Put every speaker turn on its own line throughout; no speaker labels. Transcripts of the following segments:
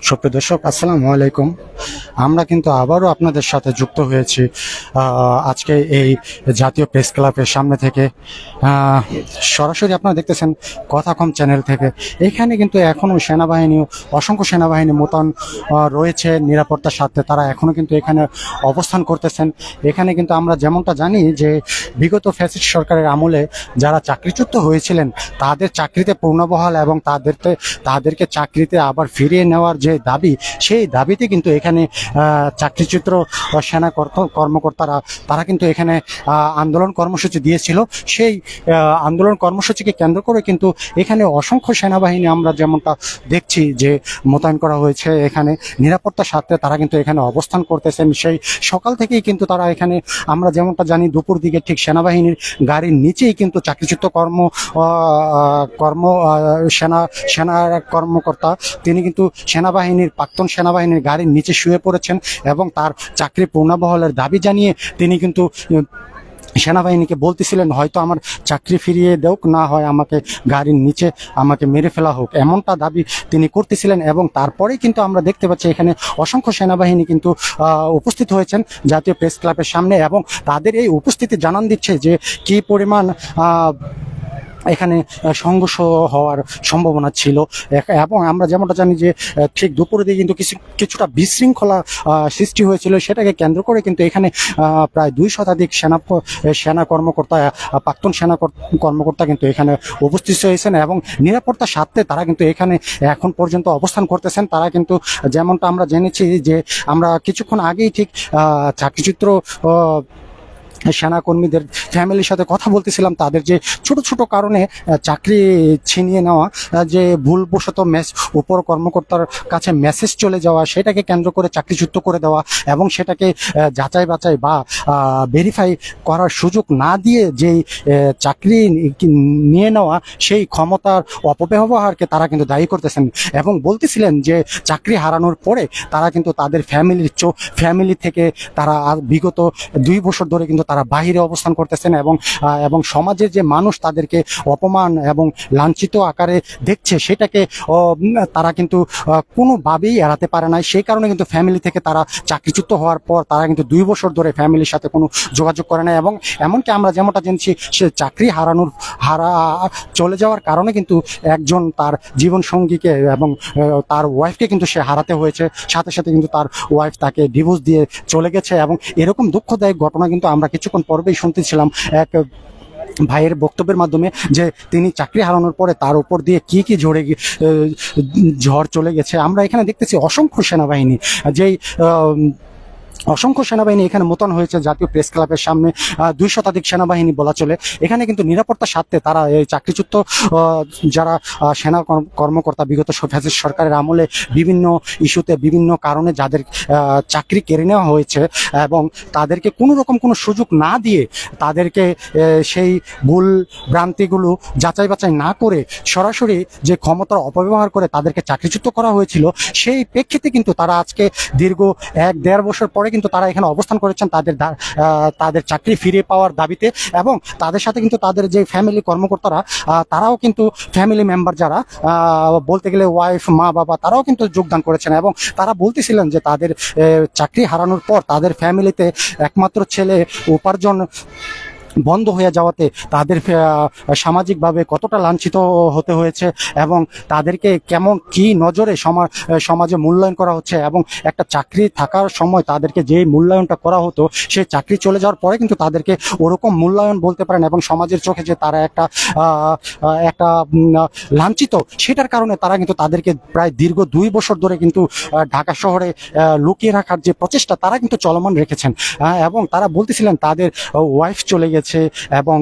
সুপ্রিয় দর্শক, আসসালামু আলাইকুম। আমরা কিন্তু আবারও আপনাদের সাথে যুক্ত হয়েছি আজকে এই জাতীয় প্রেস ক্লাবের সামনে থেকে। সরাসরি আপনারা দেখতেছেন কথা কম চ্যানেল থেকে। এখানে কিন্তু এখনও সেনাবাহিনী, অসংখ্য সেনাবাহিনী মোতায়েন রয়েছে নিরাপত্তার সাথে। তারা এখনও কিন্তু এখানে অবস্থান করতেছেন। এখানে কিন্তু আমরা যেমনটা জানি যে বিগত ফ্যাসিস্ট সরকারের আমলে যারা চাকরিচ্যুত হয়েছিলেন তাদের চাকরিতে পূর্ণবহাল এবং তাদেরকে চাকরিতে আবার ফিরিয়ে নেওয়ার যে দাবি, সেই দাবিতে কিন্তু এখানে চাকরিচ্যুত সেনা কর্মকর্তারা তারা কিন্তু এখানে আন্দোলন কর্মসূচি দিয়েছিল। সেই আন্দোলন কর্মসূচিকে কেন্দ্র করে কিন্তু এখানে অসংখ্য সেনাবাহিনী আমরা যেমনটা দেখছি যে মোতায়েন করা হয়েছে। এখানে নিরাপত্তার স্বার্থে তারা কিন্তু এখানে অবস্থান করতেছেন। সেই সকাল থেকেই কিন্তু তারা এখানে, আমরা যেমনটা জানি, দুপুর দিকে ঠিক সেনাবাহিনীর গাড়ির নিচেই কিন্তু চাকরিচ্যুত সেনা কর্মকর্তা তিনি কিন্তু প্রাক্তন সেনাবাহিনীর গাড়ির নিচে শুয়ে পড়েছেন এবং তার চাকরি পূর্ণবহালের দাবি জানিয়ে তিনি কিন্তু সেনাবাহিনীকে বলতেছিলেন, হয়তো আমার চাকরি ফিরিয়ে দেওক, না হয় আমাকে গাড়ির নিচে আমাকে মেরে ফেলা হোক, এমনটা দাবি তিনি করতেছিলেন। এবং তারপরেই কিন্তু আমরা দেখতে পাচ্ছি এখানে অসংখ্য সেনাবাহিনী কিন্তু উপস্থিত হয়েছেন জাতীয় প্রেস ক্লাবের সামনে এবং তাদের এই উপস্থিতি জানান দিচ্ছে যে কি পরিমাণ এখানে সংঘর্ষ হওয়ার সম্ভাবনা ছিল। এবং আমরা যেমনটা জানি যে ঠিক দুপুরের দিকে কিন্তু কিছুটা বিশৃঙ্খলা সৃষ্টি হয়েছিল। সেটাকে কেন্দ্র করে কিন্তু এখানে প্রায় 2 শতাধিক সেনা কর্মকর্তা, প্রাক্তন সেনা কর্মকর্তা কিন্তু এখানে উপস্থিত হয়েছেন এবং নিরাপত্তার স্বার্থে তারা কিন্তু এখানে এখন পর্যন্ত অবস্থান করতেছেন। তারা কিন্তু যেমনটা আমরা জেনেছি যে আমরা কিছুক্ষণ আগেই ঠিক চাকরিচ্যুত সেনাকর্মীদের ফ্যামিলির সাথে কথা বলতেছিলাম। তাদের যে ছোট ছোট কারণে চাকরি ছিনিয়ে নেওয়া, যে ভুলবশত উপর কর্মকর্তার কাছে মেসেজ চলে যাওয়া, সেটাকে কেন্দ্র করে চাকরিচ্যুত করে দেওয়া এবং সেটাকে যাচাই বাছাই বা ভেরিফাই করার সুযোগ না দিয়ে যেই চাকরি নিয়ে নেওয়া, সেই ক্ষমতার অপব্যবহারকে তারা কিন্তু দায়ী করতেছেন এবং বলতেছিলেন যে চাকরি হারানোর পরে তারা কিন্তু তাদের ফ্যামিলি থেকে তারা বিগত 2 বছর ধরে কিন্তু তারা বাহিরে অবস্থান করতেছেন এবং সমাজের যে মানুষ তাদেরকে অপমান এবং লাঞ্ছিত আকারে দেখছে, সেটাকে তারা কিন্তু কোনোভাবেই এড়াতে পারে না। সেই কারণে কিন্তু ফ্যামিলি থেকে তারা চাকরিচ্যুত হওয়ার পর তারা কিন্তু 2 বছর ধরে ফ্যামিলির সাথে কোনো যোগাযোগ করে না এবং এমনকি আমরা যেমনটা জেনেছি সে চাকরি চলে যাওয়ার কারণে কিন্তু একজন তার জীবন সঙ্গীকে এবং তার ওয়াইফকে কিন্তু সে হারাতে হয়েছে। সাথে সাথে কিন্তু তার ওয়াইফ তাকে ডিভোর্স দিয়ে চলে গেছে এবং এরকম দুঃখদায়ক ঘটনা কিন্তু আমরা কিছুক্ষণ পর্বেই শুনতেছিলাম এক ভাইয়ের বক্তব্যের মাধ্যমে যে তিনি চাকরি হারানোর পরে তার উপর দিয়ে কি ঝড় চলে গেছে। আমরা এখানে দেখতেছি অসংখ্য সেনাবাহিনী এখানে মোতায়েন হয়েছে জাতীয় প্রেস ক্লাবের সামনে। 2 শতাধিক সেনাবাহিনী বলা চলে। এখানে কিন্তু নিরাপত্তার স্বার্থে তারা এই চাকরিচ্যুত যারা সেনা কর্মকর্তা বিগত ফ্যাসিস্ট সরকারের আমলে বিভিন্ন ইস্যুতে, বিভিন্ন কারণে যাদের চাকরি কেড়ে নেওয়া হয়েছে এবং তাদেরকে কোনো রকম কোনো সুযোগ না দিয়ে তাদেরকে সেই ভুল ভ্রান্তিগুলো যাচাই বাছাই না করে সরাসরি যে ক্ষমতার অপব্যবহার করে তাদেরকে চাকরিচ্যুত করা হয়েছিল, সেই প্রেক্ষিতে কিন্তু তারা আজকে দীর্ঘ 1-1.5 বছর পরে কিন্তু তারা এখানে অবস্থান করেছেন তাদের চাকরি ফিরে পাওয়ার দাবিতে। এবং তাদের সাথে কিন্তু তাদের যে ফ্যামিলি কর্মকর্তারা, তারাও কিন্তু ফ্যামিলি মেম্বার যারা বলতে গেলে ওয়াইফ, মা বাবা, তারাও কিন্তু যোগদান করেছেন এবং তারা বলতেছিলেন যে তাদের চাকরি হারানোর পর তাদের ফ্যামিলিতে একমাত্র ছেলে উপার্জন বন্ধ হয়ে যাওয়াতে তাদের সামাজিকভাবে কতটা লাঞ্ছিত হতে হয়েছে এবং তাদেরকে কি নজরে সমাজে মূল্যায়ন করা হচ্ছে এবং একটা চাকরি থাকার সময় তাদেরকে যে মূল্যায়নটা করা হতো, সেই চাকরি চলে যাওয়ার পরে কিন্তু তাদেরকে ওরকম মূল্যায়ন বলতে পারেন এবং সমাজের চোখে যে তারা একটা লাঞ্ছিত, সেটার কারণে তারা কিন্তু তাদেরকে প্রায় দীর্ঘ 2 বছর ধরে কিন্তু ঢাকা শহরে লুকিয়ে রাখার যে প্রচেষ্টা তারা কিন্তু চলমান রেখেছেন। এবং তারা বলতেছিলেন তাদের ওয়াইফ চলে গেছে এবং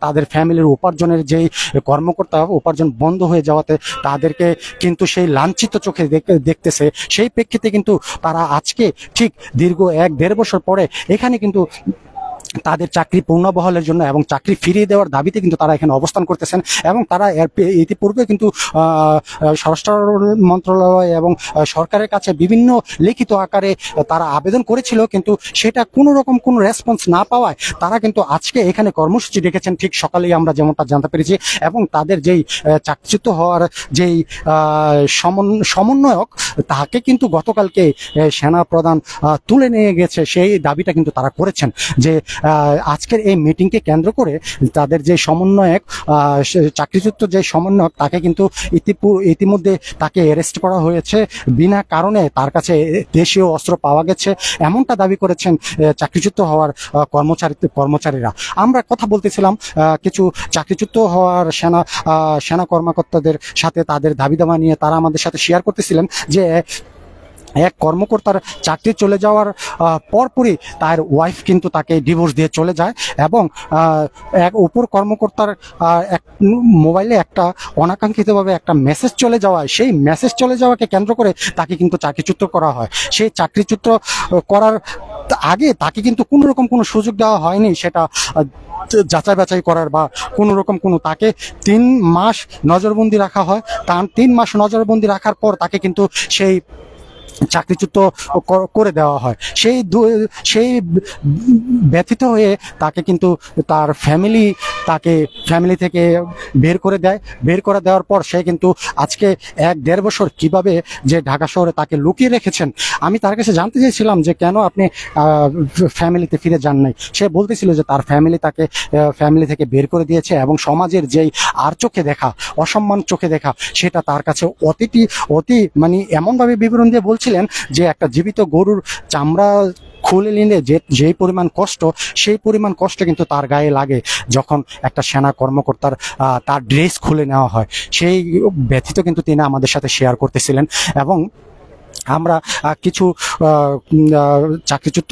তাদের ফ্যামিলির উপার্জনের যেই কর্মকর্তা উপার্জন বন্ধ হয়ে যাওয়াতে তাদেরকে কিন্তু সেই লাঞ্ছিত চোখে দেখতেছে। সেই প্রেক্ষিতে কিন্তু তারা আজকে ঠিক দীর্ঘ 1-1.5 বছর পরে এখানে কিন্তু তাদের চাকরি পূর্ণবহালের জন্য এবং চাকরি ফিরিয়ে দেওয়ার দাবিতে কিন্তু তারা এখানে অবস্থান করতেছেন। এবং তারা ইতিপূর্বে কিন্তু স্বরাষ্ট্র মন্ত্রণালয় এবং সরকারের কাছে বিভিন্ন লিখিত আকারে তারা আবেদন করেছিল, কিন্তু সেটা কোনো রকম কোনো রেসপন্স না পাওয়ায় তারা কিন্তু আজকে এখানে কর্মসূচি রেখেছেন ঠিক সকালেই আমরা যেমনটা জানতে পেরেছি। এবং তাদের যেই চাকরিচ্যুত হওয়ার যেই সমন্বয়ক তাকে কিন্তু গতকালকে সেনা প্রধান তুলে নিয়ে গেছে, সেই দাবিটা কিন্তু তারা করেছেন যে আজকের এই মিটিংকে কেন্দ্র করে তাদের যে সমন্বয়ক চাকরিচ্যুত যে সমন্বয়ক তাকে কিন্তু ইতিমধ্যে তাকে অ্যারেস্ট করা হয়েছে, বিনা কারণে তার কাছে দেশীয় অস্ত্র পাওয়া গেছে, এমনটা দাবি করেছেন চাকরিচ্যুত হওয়ার কর্মচারীরা। আমরা কথা বলতেছিলাম কিছু চাকরিচ্যুত হওয়ার সেনা কর্মকর্তাদের সাথে, তাদের দাবি দাবা নিয়ে তারা আমাদের সাথে শেয়ার করতেছিলেন যে এক কর্মকর্তার চাকরি চলে যাওয়ার পরপরই তার ওয়াইফ কিন্তু তাকে ডিভোর্স দিয়ে চলে যায়। এবং এক উপর কর্মকর্তার এক মোবাইলে একটা অনাকাঙ্ক্ষিতভাবে একটা মেসেজ চলে যাওয়ায়, সেই মেসেজ চলে যাওয়াকে কেন্দ্র করে তাকে কিন্তু চাকরিচ্যুত করা হয়। সেই চাকরিচ্যুত করার আগে তাকে কিন্তু কোনো রকম কোনো সুযোগ দেওয়া হয়নি সেটা যাচাই বাছাই করার বা কোনো রকম কোনো, তাকে 3 মাস নজরবন্দি রাখা হয়। তার 3 মাস নজরবন্দি রাখার পর তাকে কিন্তু সেই চাকরিচ্যুত করে দেওয়া হয়। সেই ব্যথিত হয়ে তাকে কিন্তু তার ফ্যামিলি থেকে বের করে দেয়। বের করে দেওয়ার পর সে কিন্তু আজকে 1-1.5 বছর কিভাবে যে ঢাকা শহরে তাকে লুকিয়ে রেখেছেন, আমি তার কাছে জানতে চেয়েছিলাম যে কেন আপনি ফ্যামিলিতে ফিরে যান নাই। সে বলতেছিল যে তার ফ্যামিলি থেকে বের করে দিয়েছে এবং সমাজের যেই আর চোখে দেখা, অসম্মান চোখে দেখা, সেটা তার কাছে অতি মানে এমনভাবে বিবরণ দিয়ে বলছিলেন যে একটা জীবিত গরুর চামড়া খুলে নিলে যেই পরিমাণ কষ্ট, সেই পরিমাণ কষ্ট কিন্তু তার গায়ে লাগে যখন একটা সেনা কর্মকর্তার তার ড্রেস খুলে নেওয়া হয়। সেই ব্যথিত কিন্তু তিনি আমাদের সাথে শেয়ার করতেছিলেন। এবং আমরা কিছু চাকরিচ্যুত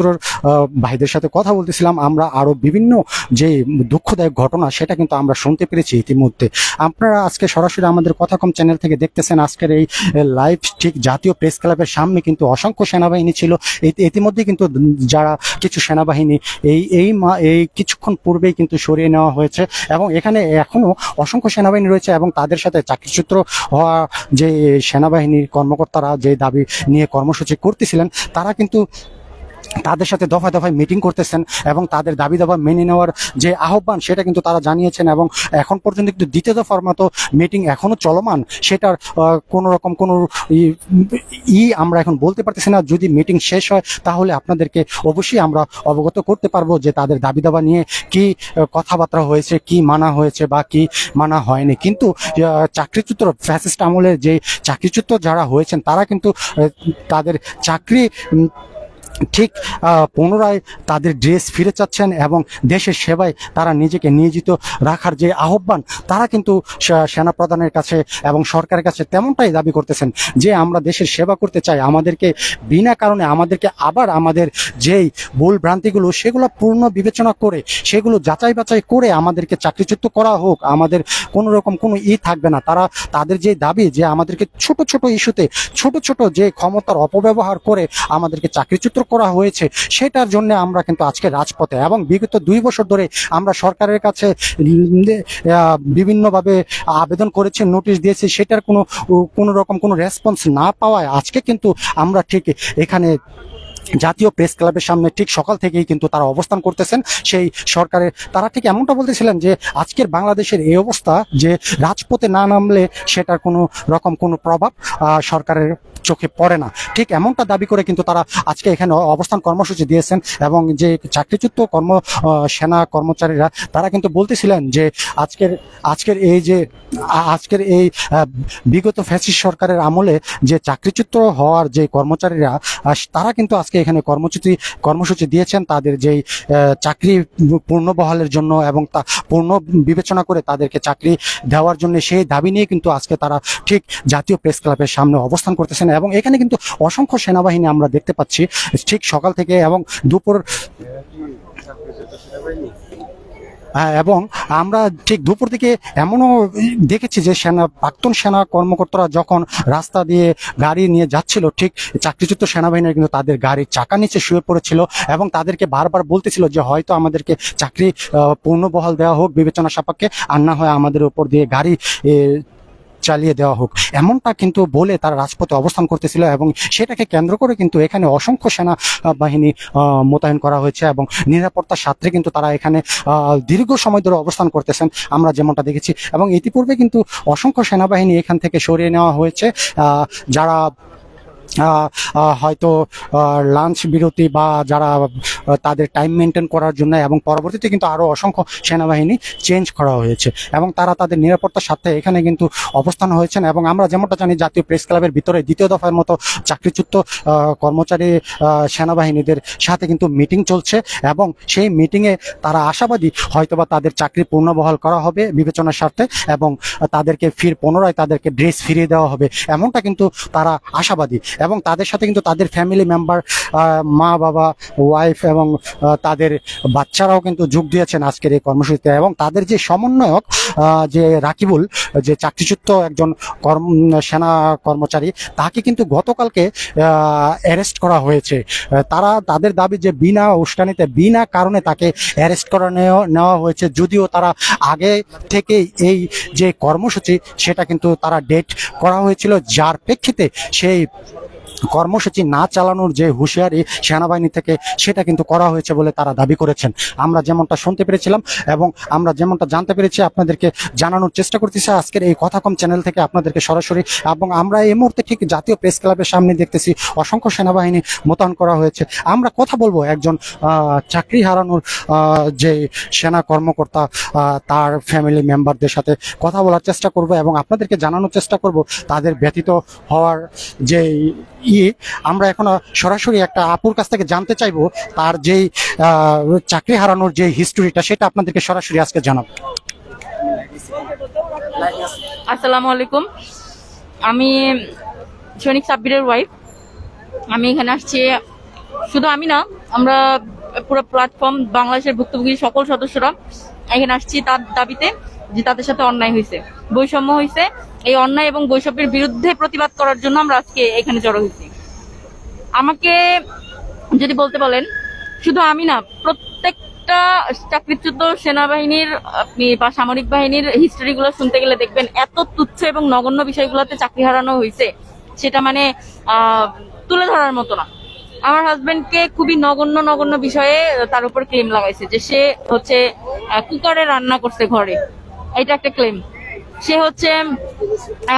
ভাইদের সাথে কথা বলতেছিলাম। আমরা আরো বিভিন্ন যে দুঃখদায়ক ঘটনা সেটা কিন্তু আমরা শুনতে পেরেছি ইতিমধ্যে। আপনারা আজকে সরাসরি আমাদের কথা কম চ্যানেল থেকে দেখতেছেন আজকের এই লাইভ। ঠিক জাতীয় প্রেস ক্লাবের সামনে কিন্তু অসংখ্য সেনাবাহিনী ছিল। ইতিমধ্যে কিন্তু যারা কিছু সেনাবাহিনী এই কিছুক্ষণ পূর্বেই কিন্তু সরিয়ে নেওয়া হয়েছে এবং এখানে এখনো অসংখ্য সেনাবাহিনী রয়েছে এবং তাদের সাথে চাকরিচ্যুত হওয়া যে সেনাবাহিনীর কর্মকর্তারা যে দাবি নিয়ে কর্মসূচি করতেছিলেন, তারা কিন্তু তাদের সাথে দফায় দফায় মিটিং করতেছেন এবং তাদের দাবি দাবা মেনে নেওয়ার যে আহ্বান সেটা কিন্তু তারা জানিয়েছেন। এবং এখন পর্যন্ত কিন্তু দ্বিতীয় দফার মতো মিটিং এখনো চলমান, সেটার কোনো রকম কোনো আমরা এখন বলতে পারতেছি না। যদি মিটিং শেষ হয় তাহলে আপনাদেরকে অবশ্যই আমরা অবগত করতে পারবো যে তাদের দাবি দাবা নিয়ে কি কথাবার্তা হয়েছে, কি মানা হয়েছে বা কি মানা হয়নি। কিন্তু চাকরিচ্যুত ফ্যাসিস্ট আমলের যে চাকরিচ্যুত যারা হয়েছেন তারা কিন্তু তাদের চাকরি ঠিক পুনরায় তাদের ড্রেস ফিরে চাচ্ছেন এবং দেশের সেবায় তারা নিজেকে নিয়োজিত রাখার যে আহ্বান, তারা কিন্তু সেনা প্রধানের কাছে এবং সরকারের কাছে তেমনটাই দাবি করতেছেন যে আমরা দেশের সেবা করতে চাই, আমাদেরকে বিনা কারণে আবার আমাদের যেই ভুল ভ্রান্তিগুলো সেগুলো পূর্ণ বিবেচনা করে সেগুলো যাচাই বাছাই করে আমাদেরকে চাকরিচ্যুত করা হোক, আমাদের কোনো রকম কোনো থাকবে না। তাদের যে দাবি যে আমাদেরকে ছোট ছোট ইস্যুতে ছোট ছোট যে ক্ষমতার অপব্যবহার করে আমাদেরকে চাকরিচ্যুত করা হয়েছে, সেটার জন্য আমরা কিন্তু আজকে রাজপথে। এবং বিগত 2 বছর ধরে আমরা সরকারের কাছে বিভিন্নভাবে আবেদন করেছি, নোটিশ দিয়েছি, সেটার কোনো রকম কোনো রেসপন্স না পাওয়ায় আজকে কিন্তু আমরা ঠিক এখানে জাতীয় প্রেস ক্লাবের সামনে ঠিক সকাল থেকেই কিন্তু তারা অবস্থান করতেছেন। সেই সরকারের তারা ঠিক এমনটা বলতেছিলেন যে আজকের বাংলাদেশের এই অবস্থা যে রাজপথে না নামলে সেটার কোনো রকম কোনো প্রভাব সরকারের চোখে পড়ে না, ঠিক এমনটা দাবি করে কিন্তু তারা আজকে এখানে অবস্থান কর্মসূচি দিয়েছেন। এবং যে চাকরিচ্যুত সেনা কর্মচারীরা তারা কিন্তু বলতেছিলেন যে আজকের এই বিগত ফ্যাসিস্ট সরকারের আমলে যে চাকরিচ্যুত হওয়ার যে কর্মচারীরা তারা কিন্তু আজকে এখানে কর্মসূচি দিয়েছেন তাদের যেই চাকরি পূর্ণবহালের জন্য এবং তা পূর্ণ বিবেচনা করে তাদেরকে চাকরি দেওয়ার জন্য, সেই দাবি নিয়ে কিন্তু আজকে তারা ঠিক জাতীয় প্রেস ক্লাবের সামনে অবস্থান করতেছেন। এবং এখানে কিন্তু অসংখ্য সেনাবাহিনী আমরা দেখতে পাচ্ছি ঠিক সকাল থেকে এবং দুপুর হ্যাঁ, এবং আমরা ঠিক দুপুর থেকে এমনও দেখেছি যে প্রাক্তন সেনা কর্মকর্তারা যখন রাস্তা দিয়ে গাড়ি নিয়ে যাচ্ছিল, ঠিক চাকরিচ্যুত সেনাবাহিনীরা কিন্তু তাদের গাড়ির চাকা নিচে শুয়ে পড়েছিল এবং তাদেরকে বারবার বলতেছিল যে হয়তো আমাদেরকে চাকরি পূর্ণবহাল দেওয়া হোক বিবেচনা সাপেক্ষে, আর না হয় আমাদের উপর দিয়ে গাড়ি চালিয়ে দেওয়া হোক, এমনটা কিন্তু বলে তারা রাজপথে অবস্থান করতেছিল। এবং সেটাকে কেন্দ্র করে কিন্তু এখানে অসংখ্য সেনা বাহিনী মোতায়েন করা হয়েছে এবং নিরাপত্তার স্বার্থে কিন্তু তারা এখানে দীর্ঘ সময় ধরে অবস্থান করতেছেন, আমরা যেমনটা দেখেছি। এবং ইতিপূর্বে কিন্তু অসংখ্য সেনাবাহিনী এখান থেকে সরিয়ে নেওয়া হয়েছে, যারা হয়তো লাঞ্চ বিরতি বা যারা তাদের টাইম মেনটেন করার জন্য, এবং পরবর্তীতে কিন্তু আরও অসংখ্য সেনাবাহিনী চেঞ্জ করা হয়েছে এবং তারা তাদের নিরাপত্তার সাথে এখানে কিন্তু অবস্থান হয়েছেন। এবং আমরা যেমনটা জানি জাতীয় প্রেস ক্লাবের ভিতরে দ্বিতীয় দফার মতো চাকরিচ্যুত কর্মচারী সেনাবাহিনীদের সাথে কিন্তু মিটিং চলছে এবং সেই মিটিংয়ে তারা আশাবাদী হয়তোবা তাদের চাকরি পূর্ণবহাল করা হবে বিবেচনার স্বার্থে এবং তাদেরকে পুনরায় তাদেরকে ড্রেস ফিরিয়ে দেওয়া হবে, এমনটা কিন্তু তারা আশাবাদী। এবং তাদের সাথে কিন্তু তাদের ফ্যামিলি মেম্বার, মা বাবা, ওয়াইফ এবং তাদের বাচ্চারাও কিন্তু যোগ দিয়েছেন আজকের এই কর্মসূচিতে। এবং তাদের যে সমন্বয়ক যে রাকিবুল, যে চাকরিচ্যুত একজন সেনা কর্মচারী, তাকে কিন্তু গতকালকে অ্যারেস্ট করা হয়েছে। তাদের দাবি যে বিনা উস্কানিতে বিনা কারণে তাকে অ্যারেস্ট করা নেওয়া হয়েছে, যদিও তারা আগে থেকে এই যে কর্মসূচি সেটা কিন্তু তারা ডেট করা হয়েছিল, যার প্রেক্ষিতে সেই কর্মসূচি না চালানোর যে হুঁশিয়ারি সেনাবাহিনী থেকে সেটা কিন্তু করা হয়েছে বলে তারা দাবি করেছেন। আমরা যেমনটা শুনতে পেরেছিলাম এবং আমরা যেমনটা জানতে পেরেছি আপনাদেরকে জানানোর চেষ্টা করতেছি আজকের এই কথা কম চ্যানেল থেকে আপনাদেরকে সরাসরি। এবং আমরা এই মুহূর্তে ঠিক জাতীয় প্রেস ক্লাবের সামনে দেখতেছি অসংখ্য সেনাবাহিনী মোতায়েন করা হয়েছে। আমরা কথা বলবো একজন চাকরি হারানোর যে সেনা কর্মকর্তা, তার ফ্যামিলি মেম্বারদের সাথে কথা বলার চেষ্টা করব এবং আপনাদেরকে জানানোর চেষ্টা করব তাদের ব্যতীত হওয়ার যে আমরা এখন সরাসরি একটা আপুর কাছ থেকে জানতে চাইবো তার যেই চাকরি হারানোর যে হিস্টোরিটা সেটা আপনাদেরকে সরাসরি আজকে জানাবো।
আসসালামু আলাইকুম, আমি সৈনিক সাব্বিরের ওয়াইফ। আমি এখানে আসছি, শুধু আমি না, আমরা পুরো প্ল্যাটফর্ম বাংলাদেশের ভুক্তভোগী সকল সদস্যরা এখানে আসছি তার দাবিতে যে তাদের সাথে অন্যায় হয়েছে, বৈষম্য হয়েছে। এই অন্যায় এবং বৈষম্যের বিরুদ্ধে প্রতিবাদ করার জন্য আমরা আজকে এখানে জড়ো হয়েছি। আমাকে যদি বলতে বলেন, শুধু আমি না, প্রত্যেকটা চাকরিচ্যুত সেনাবাহিনীর বা সামরিক বাহিনীর হিস্ট্রি গুলো শুনতে গেলে দেখবেন এত তুচ্ছ এবং নগণ্য বিষয়গুলোতে চাকরি হারানো হয়েছে, সেটা মানে তুলে ধরার মতো না। আমার হাজবেন্ডকে খুবই নগণ্য বিষয়ে তার উপর ক্লেম লাগাইছে যে সে হচ্ছে কুকারে রান্না করছে ঘরে, এটা একটা ক্লেম। সে হচ্ছে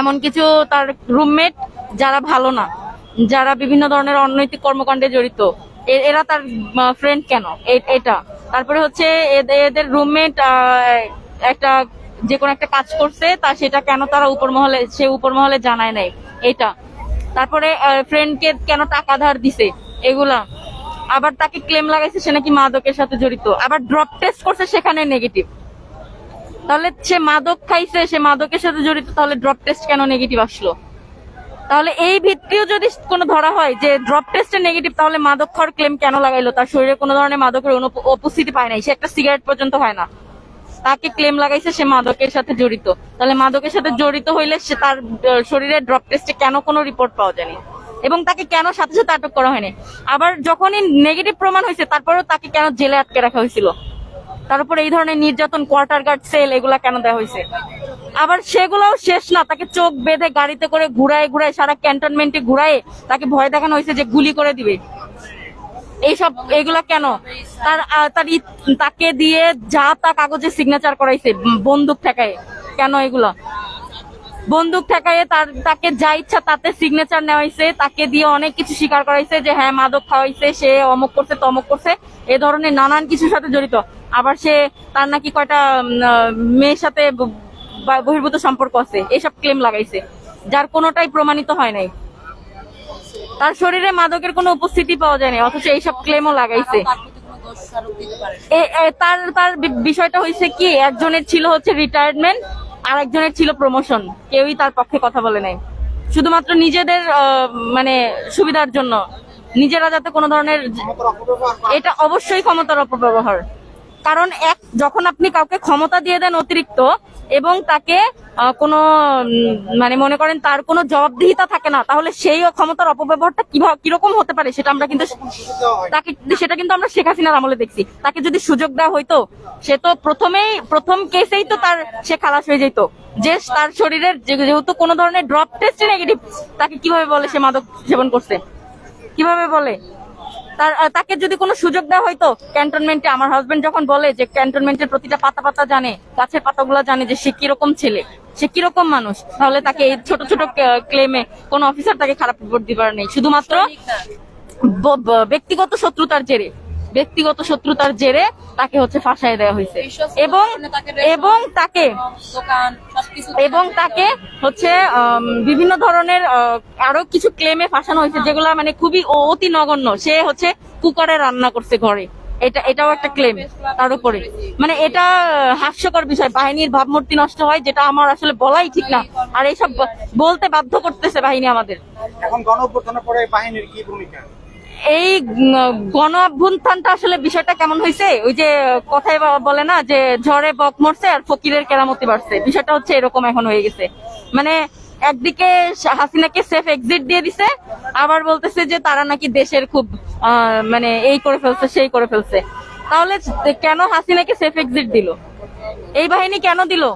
এমন কিছু তার রুমমেট যারা ভালো না, যারা বিভিন্ন ধরনের অনৈতিক কর্মকাণ্ডে জড়িত, এরা তার ফ্রেন্ড কেন, এটা। তারপরে হচ্ছে এদের রুমমেট একটা যে কোনো একটা কাজ করছে, তা সেটা কেন তারা উপর মহলে জানায় নাই, এটা। তারপরে ফ্রেন্ডকে কেন টাকা ধার দিছে, এগুলা। আবার তাকে ক্লেম লাগাইছে সে নাকি মাদকের সাথে জড়িত, আবার ড্রপ টেস্ট করছে সেখানে নেগেটিভ। তাহলে সে মাদক খাইছে, সে মাদকের সাথে জড়িত, তাহলে ড্রপ টেস্ট কেন নেগেটিভ আসলো? তাহলে এই ভিত্তিও যদি কোনো ধরা হয় যে ড্রপ টেস্টে নেগেটিভ, তাহলে মাদক খাওয়ার ক্লেম কেন লাগাইলো? তার শরীরে কোনো ধরনের মাদকের উপস্থিতি পায় নাই, সে একটা সিগারেট পর্যন্ত হয় না, তাকে ক্লেম লাগাইছে সে মাদকের সাথে জড়িত। তাহলে মাদকের সাথে জড়িত হইলে সে তার শরীরে ড্রপ টেস্টে কেন কোনো রিপোর্ট পাওয়া যায়নি এবং তাকে কেন সাথে সাথে আটক করা হয়নি? আবার যখনই নেগেটিভ প্রমাণ হয়েছে তারপরেও তাকে কেন জেলে আটকে রাখা হয়েছিল? তার উপর এই ধরনের নির্যাতন, কোয়ার্টার গার্ড সেল, এগুলা কেন দেওয়া হয়েছে? আবার সেগুলোও শেষ না, তাকে চোখ বেঁধে গাড়িতে করে ঘুরায় সারা ক্যান্টনমেন্টে ঘুরায় তাকে ভয় দেখানো হয়েছে যে গুলি করে দিবে। এগুলা কেন? তাকে দিয়ে যা তা কাগজে সিগনেচার করাইছে বন্দুক ঠেকায়, কেন এগুলা? বন্দুক ঠেকায় তাকে যা ইচ্ছা তাতে সিগনেচার নেওয়াইছে, তাকে দিয়ে অনেক কিছু স্বীকার করাইছে যে হ্যাঁ মাদক খাওয়াইছে, সে অমুক করছে তমুক করছে, এ ধরনের নানান কিছুর সাথে জড়িত। আবার তার নাকি কয়টা মেয়ের সাথে বহির্ভূত সম্পর্ক আছে, এসব ক্লেম লাগাইছে, যার কোনোটাই প্রমাণিত হয় নাই। তার শরীরে মাদকের কোনো উপস্থিতি পাওয়া যায়নি, অথচ এইসব ক্লেমও লাগাইছে। তার বিষয়টা হয়েছে কি, একজনের ছিল হচ্ছে রিটায়ারমেন্ট, আর একজনের ছিল প্রমোশন। কেউই তার পক্ষে কথা বলে নাই, শুধুমাত্র নিজেদের মানে সুবিধার জন্য, নিজেরা যাতে কোনো ধরনের, এটা অবশ্যই ক্ষমতার অপব্যবহার। কারণ যখন আপনি কাউকে ক্ষমতা দিয়ে দেন অতিরিক্ত এবং তাকে কোনো মানে মনে করেন তার কোনো জবাবদিহিতা থাকে না, তাহলে সেই ক্ষমতার অপব্যবহারটা কিরকম হতে পারে সেটা আমরা কিন্তু সেটা কিন্তু আমরা শেখ হাসিনার আমলে দেখছি। তাকে যদি সুযোগ দেওয়া হইতো, সে তো প্রথম কেসেই তো সে খালাস হয়ে যেত। যে তার শরীরের যেহেতু কোনো ধরনের ড্রপ টেস্ট নেগেটিভ, তাকে কিভাবে বলে সে মাদক সেবন করছে, কিভাবে বলে? তাকে যদি কোনো সুযোগ দেওয়া হয়তো ক্যান্টনমেন্টে, আমার হাজবেন্ড যখন বলে যে ক্যান্টনমেন্টের প্রতিটা পাতা পাতা জানে, গাছের পাতাগুলো জানে যে সে কিরকম ছেলে, সে কিরকম মানুষ, তাহলে তাকে এই ছোট ছোট ক্লেমে কোন অফিসার তাকে খারাপ রিপোর্ট দিবার নেই। শুধুমাত্র ব্যক্তিগত শত্রুতার জেরে তাকে হচ্ছে ফাঁসায় দেওয়া হয়েছে এবং তাকে হচ্ছে বিভিন্ন ধরনের আরো কিছু ক্লেমে ফাঁসানো হয়েছে, যেগুলো মানে খুবই অতি নগণ্য। সে হচ্ছে কুকারে রান্না করছে ঘরে, এটাও একটা ক্লেম তার উপরে। মানে এটা হাস্যকর বিষয়, বাহিনীর ভাবমূর্তি নষ্ট হয়, যেটা আমার আসলে বলাই ঠিক না। আর এইসব বলতে বাধ্য করতেছে বাহিনী আমাদের।
এখন গণঅভ্যুত্থানের পরে বাহিনীর কি ভূমিকা?
এই গণ অভ্যুত্থানটা আসলে বিষয়টা কেমন হয়েছে, ওই যে কথায় বলে না যে ঝড়ে বক মরছে আর ফকিরের কেরামতি বাড়ছে, বিষয়টা হচ্ছে এরকম এখন হয়ে গেছে। মানে একদিকে হাসিনাকে সেফ এক্সিট দিয়ে দিছে, আবার বলতেছে যে তারা নাকি দেশের খুব মানে এই করে ফেলছে সেই করে ফেলছে। তাহলে কেন হাসিনাকে সেফ এক্সিট দিল? এই বাহিনী কেন দিল?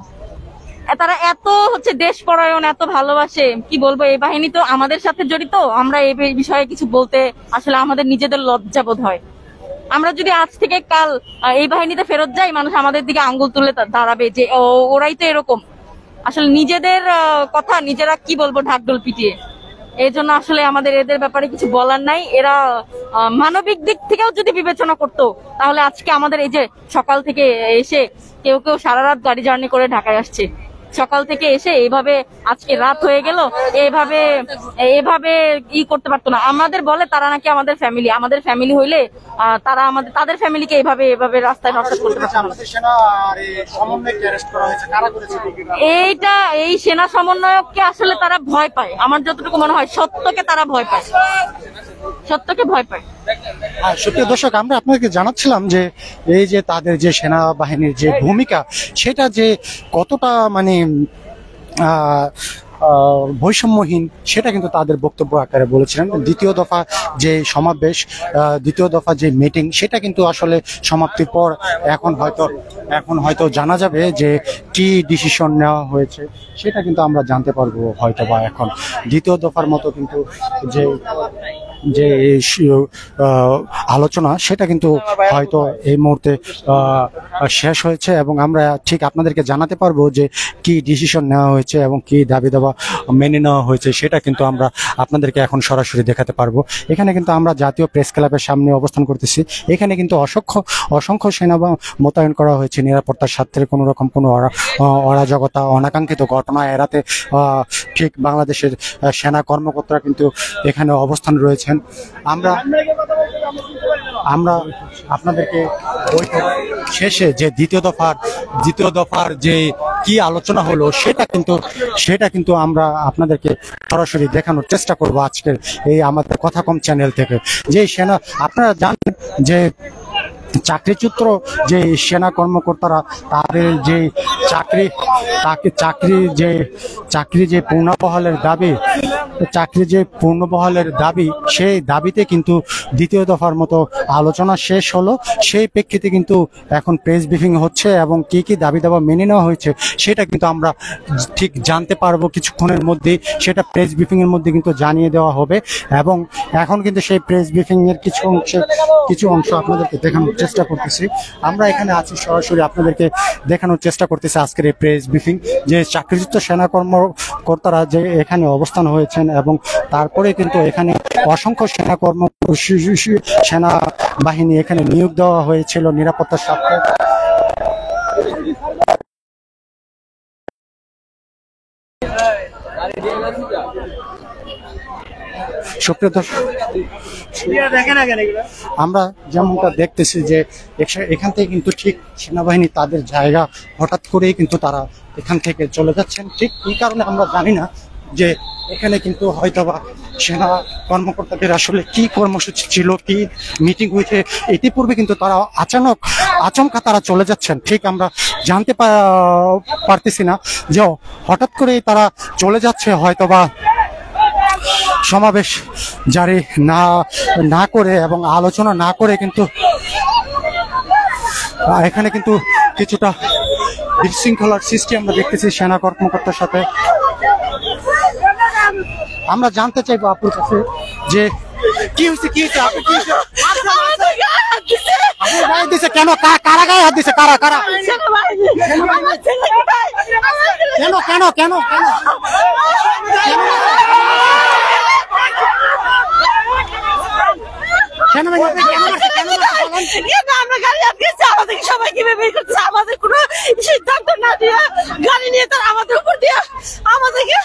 তারা এত হচ্ছে দেশ পরায়ণ, এত ভালোবাসে, কি বলবো, এই বাহিনী তো আমাদের সাথে জড়িত। আমরা এই বিষয়ে কিছু বলতে আসলে আমাদের নিজেদের লজ্জাবোধ হয়। আমরা যদি আজ থেকে কাল এই বাহিনীতে ফেরত যাই, মানুষ আমাদের দিকে আঙ্গুল তুলে দাঁড়াবে যে ওরাই তো এরকম। আসলে নিজেদের কথা নিজেরা কি বলবো ঢাকঢোল পিটিয়ে। এই জন্য আসলে আমাদের এদের ব্যাপারে কিছু বলার নাই। এরা মানবিক দিক থেকেও যদি বিবেচনা করতো, তাহলে আজকে আমাদের এই যে সকাল থেকে এসে কেউ সারা রাত গাড়ি জার্নি করে ঢাকায় আসছে, সকাল থেকে এসে এইভাবে আজকে রাত হয়ে গেল, এভাবে করতে পারতো না। আমাদের বলে তারা নাকি আমাদের ফ্যামিলি হইলে তারা তাদের ফ্যামিলিকে এভাবে রাস্তায় নষ্ট করতে পারতো না। এই সেনা সমন্বয়ককে আসলে তারা ভয় পায়, আমার যতটুকু মনে হয় সত্যকে তারা ভয় পায়, সত্যকে ভয় পায়।
সুপ্রিয় দর্শক, আমরা আপনাকে জানাচ্ছিলাম যে এই যে তাদের যে সেনাবাহিনীর যে ভূমিকা, সেটা যে কতটা মানে বৈষম্যহীন, সেটা কিন্তু তাদের বক্তব্য আকারে বলেছিলেন। দ্বিতীয় দফা যে সমাবেশ, দ্বিতীয় দফা যে মিটিং, সেটা কিন্তু আসলে সমাপ্তির পর এখন হয়তো জানা যাবে যে কি ডিসিশন নেওয়া হয়েছে, সেটা কিন্তু আমরা জানতে পারবো হয়তো বা এখন। দ্বিতীয় দফার মতো কিন্তু যে আলোচনা, সেটা কিন্তু হয়তো এই মুহূর্তে শেষ হয়েছে এবং আমরা ঠিক আপনাদেরকে জানাতে পারবো যে কি ডিসিশন নেওয়া হয়েছে এবং কি দাবি দাবা মেনে নেওয়া হয়েছে, সেটা কিন্তু আমরা আপনাদেরকে এখন সরাসরি দেখাতে পারবো। এখানে কিন্তু আমরা জাতীয় প্রেস ক্লাবের সামনে অবস্থান করতেছি। এখানে কিন্তু অসংখ্য সেনা মোতায়েন করা হয়েছে নিরাপত্তার স্বার্থে। কোনো রকম কোনো অরাজকতা, অনাকাঙ্ক্ষিত ঘটনা এড়াতে ঠিক বাংলাদেশের সেনা কর্মকর্তারা কিন্তু এখানে অবস্থান রয়েছেন। আমরা আপনাদেরকে শেষে যে দ্বিতীয় দফার যে কি আলোচনা হলো, সেটা কিন্তু আমরা আপনাদেরকে সরাসরি দেখানোর চেষ্টা করব আজকের এই আমাদের কথা কম চ্যানেল থেকে। যে সেনা, আপনারা জানেন যে চাকরিচ্যুত যে সেনা কর্মকর্তারা তাদের যে চাকরি যে পূর্ণবহালের দাবি, সেই দাবিতে কিন্তু দ্বিতীয় দফার মতো আলোচনা শেষ হলো। সেই প্রেক্ষিতে কিন্তু এখন প্রেস ব্রিফিং হচ্ছে এবং কি কি দাবি দাবা মেনে নেওয়া হয়েছে, সেটা কিন্তু আমরা ঠিক জানতে পারবো কিছুক্ষণের মধ্যেই। সেটা প্রেস ব্রিফিং এর মধ্যে কিন্তু জানিয়ে দেওয়া হবে এবং এখন কিন্তু সেই প্রেস ব্রিফিং এর কিছু অংশ আপনাদেরকে দেখানোর চেষ্টা করতেছি। আমরা এখানে আছি, সরাসরি আপনাদেরকে দেখানোর চেষ্টা করতেছি আজকের এই প্রেস ব্রিফিং, যে চাকরিচ্যুত সেনা কর্মকর্তারা যে এখানে অবস্থান হয়েছেন এবং তারপরে কিন্তু এখানে অসংখ্য সেনাবাহিনী এখানে নিয়োগ দেওয়া হয়েছিল নিরাপত্তার স্বার্থে। সুপ্রিয় দর্শক, আমরা যেমনটা দেখতেছি যে এখান থেকে কিন্তু ঠিক সেনাবাহিনী তাদের জায়গা হঠাৎ করেই কিন্তু তারা এখান থেকে চলে যাচ্ছেন। ঠিক এই কারণে আমরা জানি না যে এখানে কিন্তু হয়তোবা সেনা কর্মকর্তাদের আসলে কি কর্মসূচি ছিল, কি মিটিং হয়েছে, ইতিপূর্বে কিন্তু তারা আচমকা তারা চলে যাচ্ছেন, ঠিক আমরা জানতে পারতেছি না যে হঠাৎ করে তারা চলে যাচ্ছে, হয়তোবা সমাবেশ জারি না করে এবং আলোচনা না করে কিন্তু এখানে কিন্তু কিছুটা বিশৃঙ্খলার সৃষ্টি আমরা দেখতেছি সেনা কর্মকর্তার সাথে। আমরা জানতে চাইবো আপুর কাছে যে কি হয়েছে, কি হয়েছে, আপু কি হয়েছে? আপনার গায়ে দিছে কেন? কারা গায়ে হাত দিছে? কারা কারা? কেন কেন কেন কেন?
আমাদের কোনো সিদ্ধান্ত না দিয়ে গাড়ি নিয়ে তারা আমাদের উপর দিয়ে আমাদেরকে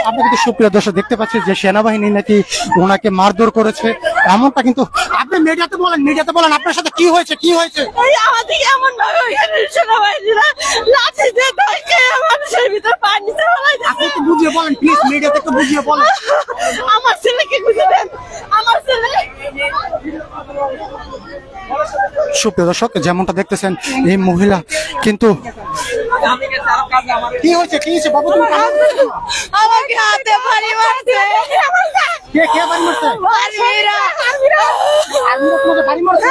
আপনি কিন্তু সুপ্রিয় দর্শক দেখতে পাচ্ছেন যে সেনাবাহিনী নাকি ওনাকে মারধর করেছে, এমনটা কিন্তু আপনি মিডিয়াতে বলেন আপনার সাথে কি হয়েছে, কি হয়েছে?
আমাদেরকে এমন ভাবে সেনাবাহিনীরা লাঠি দিয়ে ধরকে মানুষের ভিতরে পানি
আপনি একটু বুঝিয়ে বলেন প্লিজ, মিডিয়াতে একটু বুঝিয়ে বলেন।
আমার ছেলেকে বুঝে দেন, আমার ছেলে।
সুপ্রিয় দর্শক যেমনটা দেখতেছেন এই মহিলা কিন্তু কি হয়েছে, কি হয়েছে বাবু? তুমি
আমাকে হাতে বাড়ি মারছে।
কে বাড়ি মারছে?
আর্মিরা।
আর্মিরা তোমাকে বাড়ি মারছে?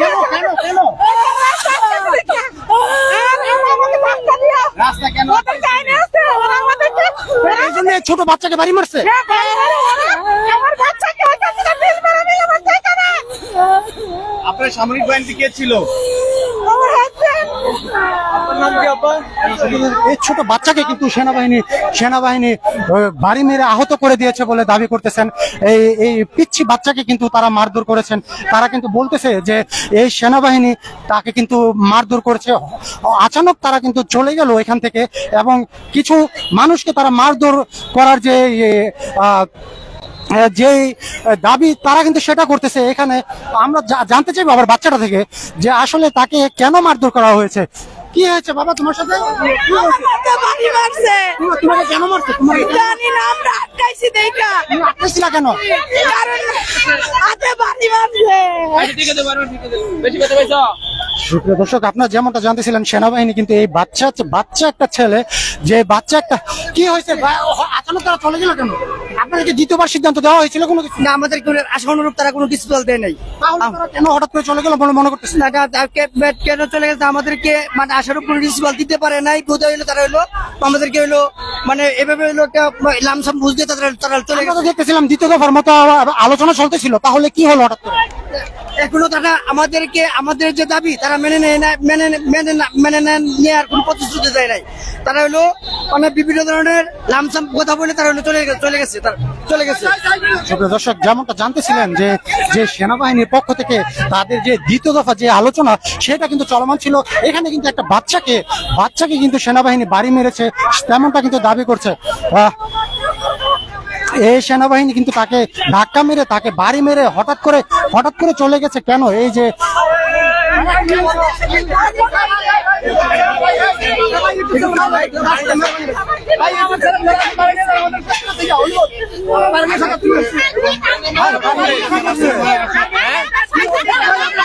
কেন কেন কেন? রাস্তা কেন? এই জন্য ছোট বাচ্চাকে বাড়ি মারছে?
আমার বাচ্চাকে
আপনার সামরিক বাহিনী কে ছিল?
এই ছোট বাচ্চাকে কিন্তু সেনাবাহিনী বাড়ি মেরে আহত করে দিয়েছে বলে দাবি করতেছেন। এই পিচ্ছি বাচ্চাকে কিন্তু তারা মারধর করেছেন। তারা কিন্তু বলতেছে যে এই সেনাবাহিনী তাকে কিন্তু মারধর করেছে। আচানক তারা কিন্তু চলে গেল এখান থেকে এবং কিছু মানুষকে তারা মারধর করার যে দাবি তারা কিন্তু সেটা করতেছে। এখানে আমরা জানতে চাইবো আবার বাচ্চাটা থেকে যে আসলে তাকে কেন মারধর করা হয়েছে। কি হয়েছে বাবা তোমার সাথে?
বাড়ি মারছে।
তোমাকে কেন মারছে?
জানি না, আমরা আটকাইছি দেখা।
তুমি আটকাইছিলা কেন?
কারণ হাতে বাড়ি মারছে।
সুপ্রিয় দর্শক আপনারা যেমনটা জানতেছিলেন সেনাবাহিনী কিন্তু এই বাচ্চা একটা ছেলে, যে বাচ্চা একটা কি হয়েছে আচানক তারা চলে গেল কেন? আপনাদেরকে দ্বিতীয়বার সিদ্ধান্ত দেওয়া হয়েছিল কোনো কিছু?
না, আমাদের আশা অনুরূপ তারা কোনো ডিসপ্যাচ দেয় নাই।
কেন হঠাৎ করে চলে গেল বলে মনে করতেছেন?
কেন চলে গেছে আমাদেরকে মানে আশার উপর ডিসপ্যাচ দিতে পারে নাই। বোধ হইলো তারা হইলো আমাদেরকে হইলো মানে এভাবে হইলো একটা লামসাম বুঝতে তারা চলে গেছে।
দেখতেছিলাম দ্বিতীয় দফার মতো আলোচনা চলতেছিল, তাহলে কি হলো হঠাৎ করে?
এখনো তারা আমাদের যে দাবি তারা মেনে নেওয়ার কোন প্রতিশ্রুতি দেয় নাই। তারা হলো মানে বিভিন্ন ধরনের লামসাম কথা বলে তারা হলো চলে গেছে।
সুপ্রিয় দর্শক যেমনটা জানতেছিলেন যে সেনাবাহিনীর পক্ষ থেকে তাদের যে দ্বিতীয় দফা যে আলোচনা সেটা কিন্তু চলমান ছিল। এখানে কিন্তু একটা বাচ্চাকে কিন্তু সেনাবাহিনী বাড়ি মেরেছে তেমনটা কিন্তু দাবি করছে। এই সেনাবাহিনী কিন্তু তাকে ধাক্কা মেরে তাকে বাড়ি মেরে হঠাৎ করে চলে গেছে কেন? এই যে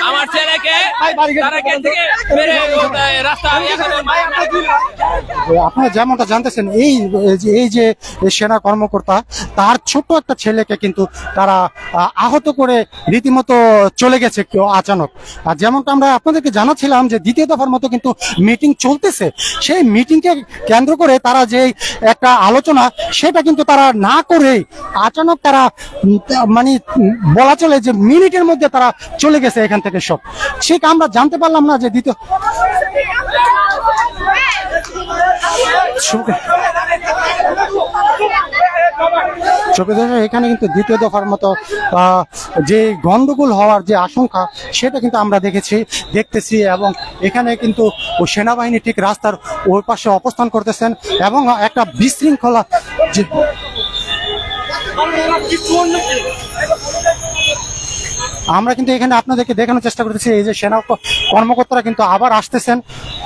আমার ছেলেকে
আপনারা যেমনটা জানতেছেন এই যে সেনা কর্মকর্তা তার ছোট একটা ছেলেকে কিন্তু তারা আহত করে রীতিমতো চলে গেছে আচানক। আর যেমনটা আমরা আপনাদেরকে জানাচ্ছিলাম যে দ্বিতীয় দফার মতো কিন্তু মিটিং চলতেছে, সেই মিটিংকে কেন্দ্র করে তারা যে একটা আলোচনা সেটা কিন্তু তারা না করে আচানক তারা মানে বলা চলে যে মিনিটের মধ্যে তারা চলে গেছে এখান থেকে সব। ঠিক আমরা জানতে পারলাম না যে দ্বিতীয় এখানে কিন্তু দ্বিতীয় দফার মতো যে গন্ডগোল হওয়ার যে আশঙ্কা সেটা কিন্তু আমরা দেখতেছি এবং এখানে কিন্তু সেনাবাহিনী ঠিক রাস্তার ওই পাশে অবস্থান করতেছেন এবং একটা বিশৃঙ্খলা আমরা কিন্তু এখানে আপনাদেরকে দেখানোর চেষ্টা করতেছি এই যে সেনা কর্মকর্তারা কিন্তু আবার আসতেছেন,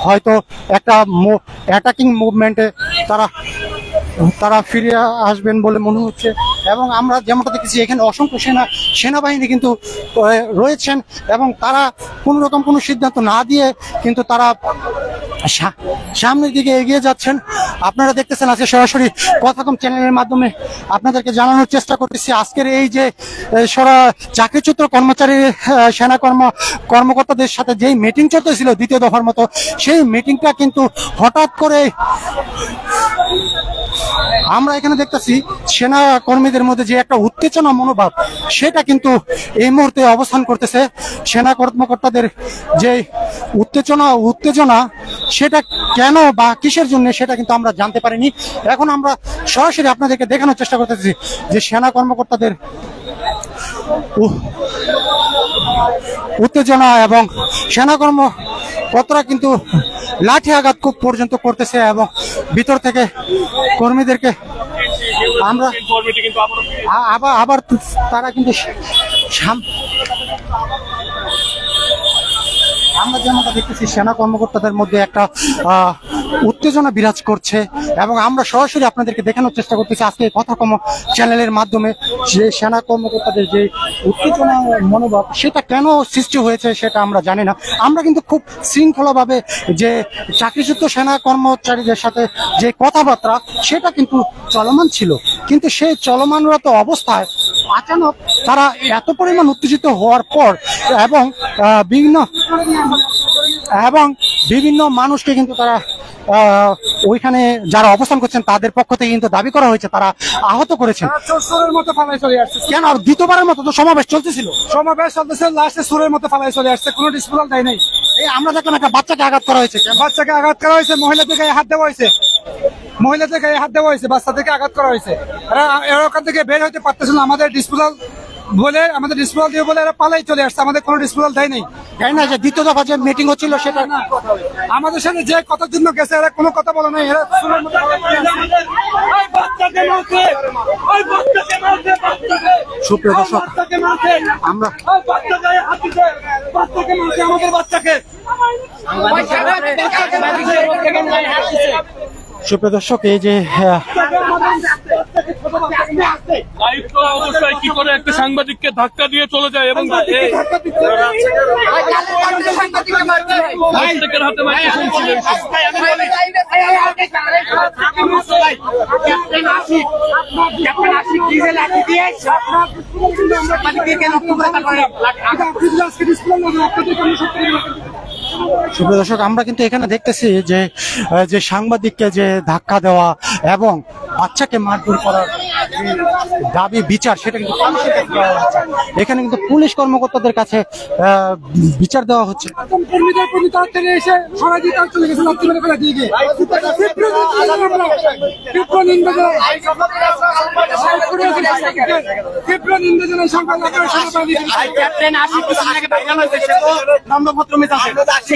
হয়তো একটা অ্যাটাকিং মুভমেন্টে তারা তারা ফিরে আসবেন বলে মনে হচ্ছে। এবং আমরা যেমনটা দেখেছি এখানে অসংখ্য সেনাবাহিনী কিন্তু রয়েছেন এবং তারা কোন রকম কোনো সিদ্ধান্ত না দিয়ে কিন্তু তারা সামনের দিকে এগিয়ে যাচ্ছেন। আপনারা দেখতেছেন আজকে সরাসরি কথাকম চ্যানেলের মাধ্যমে আপনাদেরকে জানানোর চেষ্টা করতেছি আজকের এই যে চাকরিচ্যুত কর্মচারী সেনা কর্মকর্তাদের সাথে যেই মিটিং চলতেছিল দ্বিতীয় দফার মতো, সেই মিটিংটা কিন্তু হঠাৎ করে আমরা এখানে দেখতেছি সেনা কর্মীদের মধ্যে যে একটা উত্তেজনা মনোভাব সেটা কিন্তু এই মুহূর্তে অবস্থান করতেছে। সেনা কর্মকর্তাদের যে উত্তেজনা সেটা কেন বা কিসের জন্য সেটা কিন্তু আমরা জানতে পারিনি। এখন আমরা সরাসরি আপনাদেরকে দেখানোর চেষ্টা করতেছি যে সেনা কর্মকর্তাদের উত্তেজনা এবং সেনা কর্মকর্তারা কিন্তু লাঠি আঘাত খুব পর্যন্ত করতেছে এবং ভিতর থেকে কর্মীদেরকে আমরা আবার তারা কিন্তু আমরা যেমনটা দেখতেছি সেনা কর্মকর্তাদের মধ্যে একটা উত্তেজনা বিরাজ করছে এবং আমরা সরাসরি আপনাদেরকে দেখানোর চেষ্টা করতেছি আজকে কথাকম চ্যানেলের মাধ্যমে যে সেনা কর্মকর্তাদের যে উত্তেজনা মনোভাব সেটা কেন সৃষ্টি হয়েছে সেটা আমরা জানি না। আমরা কিন্তু খুব শৃঙ্খলাভাবে যে চাকরিচ্যুত সেনা কর্মচারীদের সাথে যে কথাবার্তা সেটা কিন্তু চলমান ছিল, কিন্তু সেই চলমানরত অবস্থায় আচানক তারা এত পরিমাণ উত্তেজিত হওয়ার পর এবং বিভিন্ন মানুষকে কিন্তু তারা ওইখানে যারা অবস্থান করছেন তাদের পক্ষ থেকে কিন্তু দাবি করা হয়েছে তারা আহত করেছেন।
সুরের মতো ফালাই চলে আসছে
কেন? দ্বিতীয়বারের মতো তো সমাবেশ চলতেছিল,
লাস্টে সুরের মতো ফালাই চলে আসছে, কোনো ডিসপোজাল দেয় নাই।
এই আমরা দেখলাম একটা বাচ্চাকে আঘাত করা হয়েছে।
বাচ্চাকে আঘাত করা হয়েছে, মহিলাদের গায়ে হাত দেওয়া হয়েছে, বাচ্চাদেরকে আঘাত করা হয়েছে। এরা ওখান থেকে বের হইতে পারতেছিল না, আমাদের ডিসপোজাল দিয়ে বলে এরা পালাই চলে আসছে, আমাদের কোনো ডিসপোজাল দেয় নাই।
তাই না? যে দ্বিতীয় দফা যে মিটিং হচ্ছিল সেটা
না, আমাদের সাথে যে কথার জন্য গেছে এরা কোনো কথা বলে নাই। এরা
সুপ্রিয় দর্শক, আমরা
আমাদের বাচ্চাকে
সুপ্রিয় দর্শক এই যে
দায়িত্ব অবস্থায় কি করে একটা সাংবাদিককে ধাক্কা দিয়ে চলে যায় এবং প্রত্যেকের হাতে মাইক্রোফোন ছিল।
সুপ্রিয় দর্শক, আমরা কিন্তু এখানে দেখতেছি যে সাংবাদিককে যে ধাক্কা দেওয়া এবং বাচ্চাকে মারধর করার দাবি বিচার সেটা কিন্তু পুলিশের কাছে দেওয়া হচ্ছে। এখানে কিন্তু পুলিশ কর্মকর্তাদের কাছে বিচার দেওয়া হচ্ছে।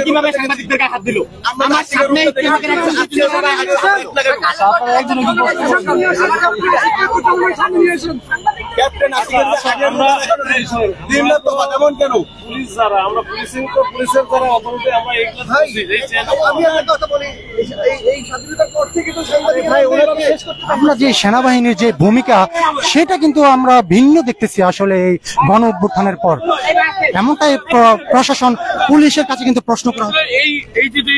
কিভাবে সাংবাদিকদের গায়ে হাত দিল? আমার সামনে পুলিশ যারা আমরা পুলিশের যারা অথরিটি আমরা
আমরা যে সেনাবাহিনীর যে ভূমিকা সেটা কিন্তু আমরা ভিন্ন দেখতেছি আসলে এই গণ অভ্যুত্থানের পর। এমনটাই প্রশাসন পুলিশের কাছে কিন্তু প্রশ্ন করা
এই যদি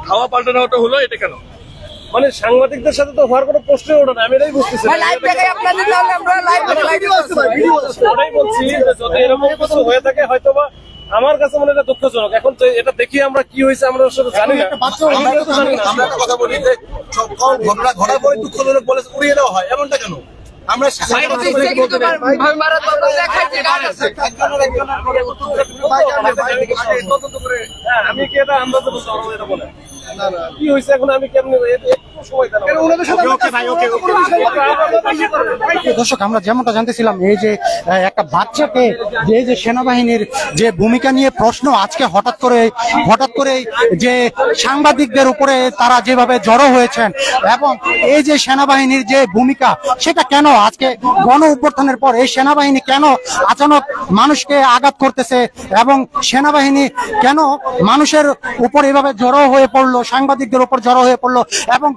হাওয়া পাল্টানোটা হলো এটা কেন? মানে সাংবাদিকদের সাথে তো হওয়ার কোনো প্রশ্নই ওঠে না। আমি এটাই বুঝতেছি, ওটাই বলছি যদি এরকম কিছু হয়ে থাকে হয়তো বা আমার কাছে মনে হয় দুঃখজনক। এখন এটা দেখি আমরা কি হয়েছে আমরা জানি না।
আমরা একটা কথা বলি যে ঘটনা ঘটার পরে দুঃখজনক বলে উড়িয়ে দেওয়া হয়, এমনটা কেন? আমরা আমি কি এটা আন্দাজ বলতে পারবো? এটা বলে কি হয়েছে এখন আমি কেমন
দর্শক, আমরা যেমনটা জানতেছিলাম এই যে একটা বাচ্চাকে যে সেনাবাহিনীর যে ভূমিকা নিয়ে প্রশ্ন আজকে হঠাৎ করে যে সাংবাদিকদের উপরে তারা যেভাবে জড়ো হয়েছেন এবং এই যে সেনাবাহিনীর যে ভূমিকা সেটা কেন আজকে গণ অভ্যুত্থানের পর এই সেনাবাহিনী কেন আচানক মানুষকে আঘাত করতেছে এবং সেনাবাহিনী কেন মানুষের উপর এভাবে জড়ো হয়ে পড়লো, সাংবাদিকদের উপর জড়ো হয়ে পড়লো এবং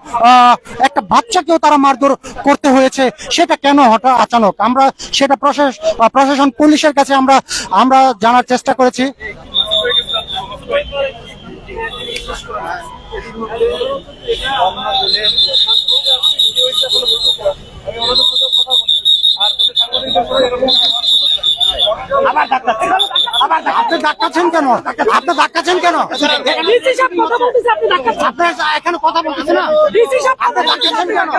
একটা বাচ্চাকেও তারা মারধর করতে হয়েছে, সেটা কেন হঠাৎ আচানক? আমরা সেটা প্রশাসন পুলিশের কাছে আমরা জানার চেষ্টা করেছি। আপনি ধাক্কাচ্ছেন কেন? আপনি ধাক্কাচ্ছেন কেন?
ডিসি সাহেব কথা বলতেছে, আপনি ধাক্কাচ্ছেন।
আপনি এখানে কথা বলতেছেন না?
ডিসি সাহেব
আপনি ধাক্কাচ্ছেন কেন?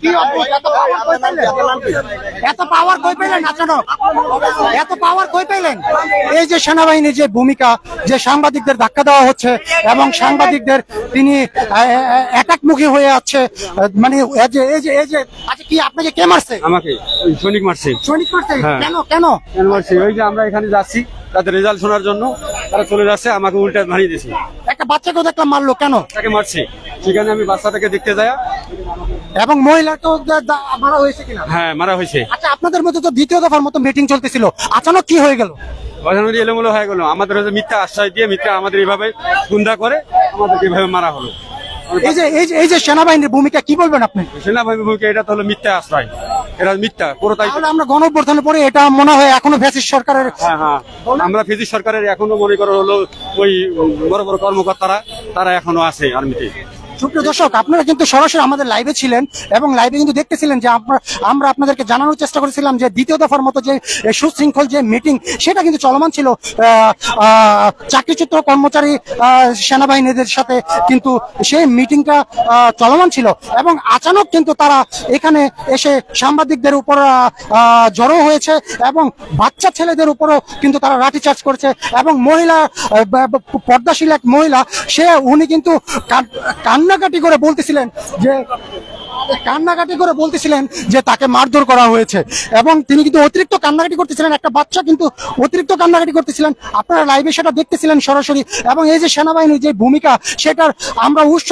কি অদ্ভুত, এত পাওয়ার কই পেলেন? এত পাওয়ার কই পেলেন আচানক? এত পাওয়ার কই পেলেন? এই যে সেনাবাহিনীর যে ভূমিকা, যে সাংবাদিকদের ধাক্কা দেওয়া হচ্ছে এবং সাংবাদিকদের তিনি অ্যাটাকমুখী হয়ে আছে, মানে এই যে আচ্ছা, কি আপনাকে কে মারছে?
আমাকে সৈনিক মারছে।
সৈনিক মারছে?
হ্যাঁ।
কেন?
কেন মারছে? ওই যে আমরা এখানে যাচ্ছি তাদের রেজাল্ট শোনার জন্য, তারা চলে যাচ্ছে, আমাকে উল্টা মারিয়ে দিয়েছে।
একটা বাচ্চাকেও দেখলাম মারলো, কেন?
তাকে মারছে, সেখানে আমি বাচ্চাটাকে দেখতে যাই।
এবং মহিলাকেও মারা হয়েছে কিনা?
হ্যাঁ, মারা হয়েছে।
আচ্ছা, আপনাদের মধ্যে তো দ্বিতীয় দফার মতো মিটিং চলতেছিল, আচানক কি হয়ে গেল?
প্রধানমন্ত্রী এলোমেলো হয়ে গেল, আমাদের হচ্ছে মিথ্যা আশ্রয় দিয়ে মিথ্যা আমাদের এইভাবে গুন্ডা করে আমাদেরকে এইভাবে মারা হলো।
এই যে সেনাবাহিনীর ভূমিকা কি বলবেন আপনি?
সেনাবাহিনীর ভূমিকা এটা তো হলো মিথ্যা আশ্রয়, এটা মিথ্যা পুরোটাই।
তাহলে আমরা গণঅভ্যুত্থানের পরে এটা মনে হয় এখনো ফ্যাসিস্ট সরকারের।
হ্যাঁ, আমরা ফেসিস সরকারের এখনো মনে করো হলো ওই বড় বড় কর্মকর্তারা তারা এখনো আছে আর্মিতে।
সুপ্রিয় দর্শক, আপনারা কিন্তু সরাসরি আমাদের লাইভে ছিলেন এবং লাইভে কিন্তু দেখতেছিলেন যে আমরা আপনাদেরকে জানানোর চেষ্টা করেছিলাম যে দ্বিতীয় দফার মতো যে সুশৃঙ্খল যে মিটিং, সেটা কিন্তু চলমান ছিল চাকরিচ্যুত কর্মচারী সেনাবাহিনীদের সাথে, কিন্তু সেই মিটিংটা চলমান ছিল এবং আচানক কিন্তু তারা এখানে এসে সাংবাদিকদের উপর জড়ো হয়েছে এবং বাচ্চা ছেলেদের উপরও কিন্তু তারা লাঠিচার্জ করেছে। এবং মহিলা, পর্দাশীল এক মহিলা, উনি কিন্তু কান্নাকাটি করে বলতেছিলেন যে তাকে মারধর করা হয়েছে এবং তিনি কিন্তু অতিরিক্ত কান্নাকাটি করতেছিলেন। একটা বাচ্চা কিন্তু অতিরিক্ত কান্নাকাটি করতেছিলেন, আপনারা লাইভে সেটা দেখতেছিলেন সরাসরি। এবং এই যে সেনাবাহিনীর যে ভূমিকা, সেটার আমরা উৎস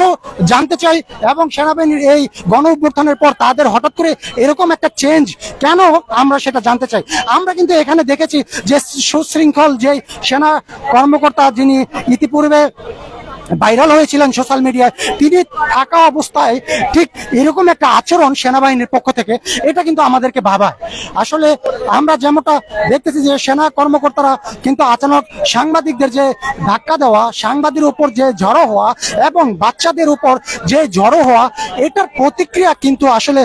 জানতে চাই এবং সেনাবাহিনীর এই গণ অভ্যুত্থানের পর তাদের হঠাৎ করে এরকম একটা চেঞ্জ কেন, আমরা সেটা জানতে চাই। আমরা কিন্তু এখানে দেখেছি যে সুশৃঙ্খল যে সেনা কর্মকর্তা, যিনি ইতিপূর্বে ভাইরাল হয়েছিলেন সোশ্যাল মিডিয়ায়, তিনি থাকা অবস্থায় ঠিক এরকম একটা আচরণ সেনাবাহিনীর পক্ষ থেকে, এটা কিন্তু আমাদেরকে ভাবায়। আসলে আমরা যেমনটা দেখতেছি যে সেনা কর্মকর্তারা কিন্তু আচানক সাংবাদিকদের যে ধাক্কা দেওয়া, সাংবাদিকের উপর যে জড়ো হওয়া এবং বাচ্চাদের উপর যে জড়ো হওয়া, এটার প্রতিক্রিয়া কিন্তু আসলে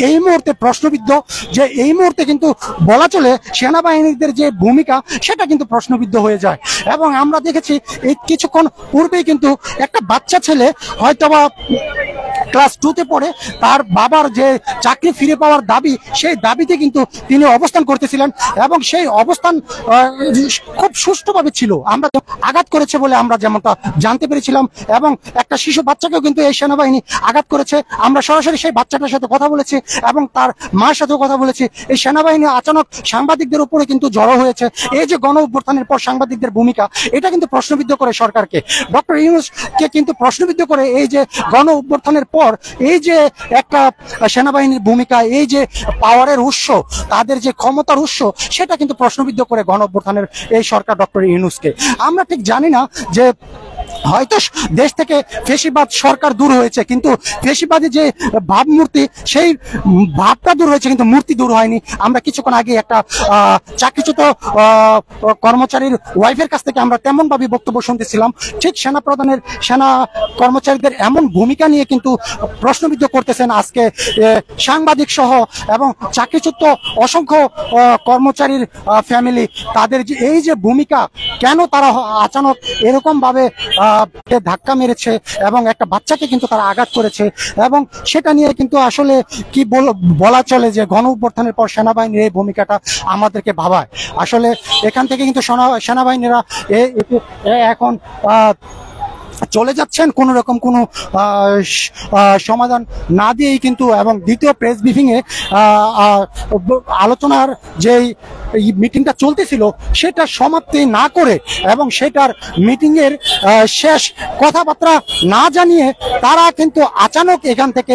এই মুহূর্তে প্রশ্নবিদ্ধ। যে এই মুহূর্তে কিন্তু বলা চলে সেনাবাহিনীদের যে ভূমিকা, সেটা কিন্তু প্রশ্নবিদ্ধ হয়ে যায়। এবং আমরা দেখেছি এই কিছুক্ষণ পূর্বেই কিন্তু একটা বাচ্চা ছেলে, হয়তোবা ক্লাস 2-তে পড়ে, তার বাবার যে চাকরি ফিরে পাওয়ার দাবি, সেই দাবিতে কিন্তু তিনি অবস্থান করতেছিলেন এবং সেই অবস্থান খুব সুষ্ঠুভাবে ছিল। আমরা আঘাত করেছে বলে আমরা যেমনটা জানতে পেরেছিলাম এবং একটা শিশু বাচ্চাকেও কিন্তু এই সেনাবাহিনী আঘাত করেছে। আমরা সরাসরি সেই বাচ্চাটার সাথে কথা বলেছি এবং তার মার সাথেও কথা বলেছি। এই সেনাবাহিনী আচানক সাংবাদিকদের উপরে কিন্তু জড়ো হয়েছে। এই যে গণ অভ্যুত্থানের পর সাংবাদিকদের ভূমিকা, এটা কিন্তু প্রশ্নবিদ্ধ করে সরকারকে, ডক্টর ইউনূসকে কিন্তু প্রশ্নবিদ্ধ করে। এই যে গণ অভ্যুত্থানের পর এই যে একটা সেনাবাহিনীর ভূমিকা, এই যে পাওয়ারের উৎস, তাদের যে ক্ষমতার উৎস, সেটা কিন্তু প্রশ্নবিদ্ধ করে গণ অভ্যুত্থানের এই সরকার ডক্টর ইউনূসকে। আমরা ঠিক জানি না যে হয়তো দেশ থেকে ফেসিবাদ সরকার দূর হয়েছে, কিন্তু ফেসিবাদী যে ভাবমূর্তি, সেই ভাবটা দূর হয়েছে, কিন্তু মূর্তি দূর হয়নি। আমরা কিছুক্ষণ আগে একটা চাকরিচ্যুত কর্মচারীর ওয়াইফের কাছ থেকে আমরা তেমন ভাবে বক্তব্য শুনতেছিলাম। ঠিক সেনা কর্মচারীদের এমন ভূমিকা নিয়ে কিন্তু প্রশ্নবিদ্ধ করতেছেন আজকে সাংবাদিক সহ এবং চাকরিচ্যুত অসংখ্য কর্মচারীর ফ্যামিলি। তাদের যে এই যে ভূমিকা, কেন তারা আচানক এরকম ভাবে ধাক্কা মেরেছে এবং একটা বাচ্চাকে কিন্তু তারা আঘাত করেছে, এবং সেটা নিয়ে কিন্তু আসলে কি বলা চলে যে গণ অভ্যুত্থানের পর সেনাবাহিনীর এই ভূমিকাটা আমাদেরকে ভাবায়। আসলে এখান থেকে কিন্তু সেনাবাহিনীরা এখন চলে যাচ্ছেন কোন রকম কোনো সমাধান না দিয়েই কিন্তু। এবং দ্বিতীয় প্রেস ব্রিফিং এ আলোচনার যে মিটিংটা চলতেছিল, সেটা সমাপ্তি না করে এবং সেটার মিটিং এর শেষ কথাবার্তা না জানিয়ে তারা কিন্তু আচানক এখান থেকে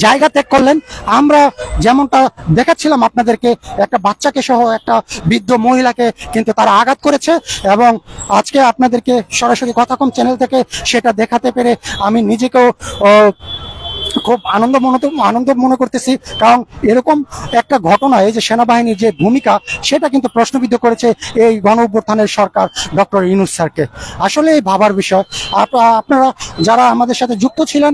জায়গা ত্যাগ করলেন। আমরা যেমনটা দেখাচ্ছিলাম আপনাদেরকে, একটা বাচ্চাকে সহ একটা বৃদ্ধ মহিলাকে কিন্তু তারা আঘাত করেছে, এবং আজকে আপনাদেরকে সরাসরি কথাকম চ্যানেল থেকে সেটা দেখাতে পেরে আমি নিজেকেও খুব আনন্দ মনে করতেছি। কারণ এরকম একটা ঘটনা, এই যে সেনাবাহিনীর যে ভূমিকা, সেটা কিন্তু প্রশ্নবিদ্ধ করেছে এই গণ অভ্যুত্থানের সরকার ডক্টর ইউনূস স্যারকে। আসলে এই ভাবার বিষয়। আপনারা যারা আমাদের সাথে যুক্ত ছিলেন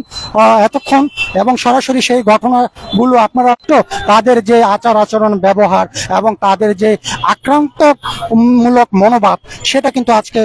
এতক্ষণ এবং সরাসরি সেই ঘটনাগুলো আপনারা তো তাদের যে আচার আচরণ, ব্যবহার এবং তাদের যে আক্রান্তমূলক মনোভাব, সেটা কিন্তু আজকে